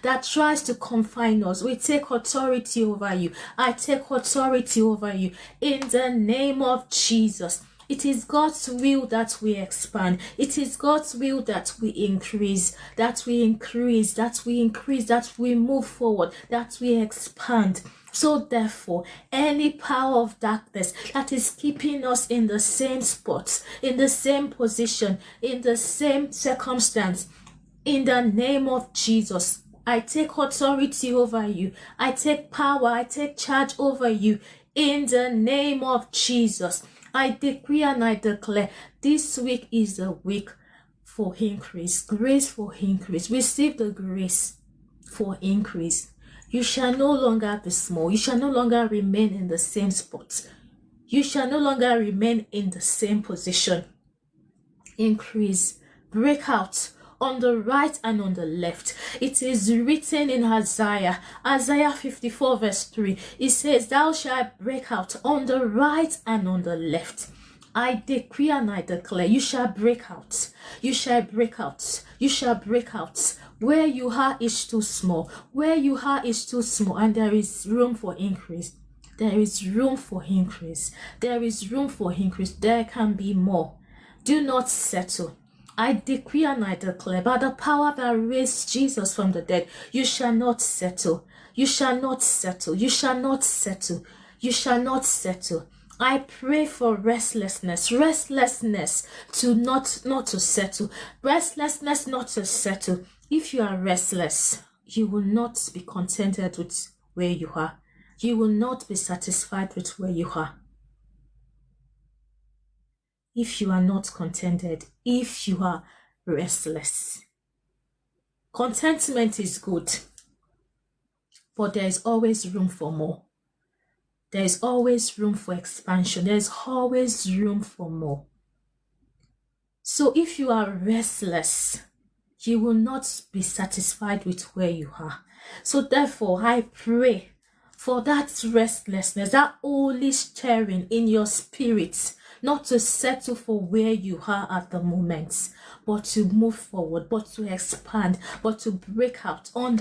that tries to confine us. We take authority over you. I take authority over you in the name of Jesus. It is God's will that we expand. It is God's will that we increase, that we move forward, that we expand. So therefore, any power of darkness that is keeping us in the same spot, in the same position, in the same circumstance, in the name of Jesus, I take authority over you. I take power, I take charge over you in the name of Jesus. I decree and I declare this week is a week for increase, grace for increase. Receive the grace for increase. You shall no longer be small. You shall no longer remain in the same spot. You shall no longer remain in the same position. Increase, break out on the right and on the left. It is written in Isaiah 54 verse 3. It says, thou shalt break out on the right and on the left. I decree and I declare, you shall break out. You shall break out. You shall break out. Where you are is too small. Where you are is too small, and there is room for increase. There is room for increase. There is room for increase. There can be more. Do not settle. I decree and I declare, by the power that raised Jesus from the dead, you shall not settle. You shall not settle. You shall not settle. You shall not settle. I pray for restlessness to not to settle. Restlessness not to settle. If you are restless, you will not be contented with where you are. You will not be satisfied with where you are. If you are not contented, if you are restless. Contentment is good, but there is always room for more. There is always room for expansion. There is always room for more. So if you are restless, you will not be satisfied with where you are. So therefore, I pray for that restlessness, that holy stirring in your spirit, not to settle for where you are at the moment, but to move forward, but to expand, but to break out on the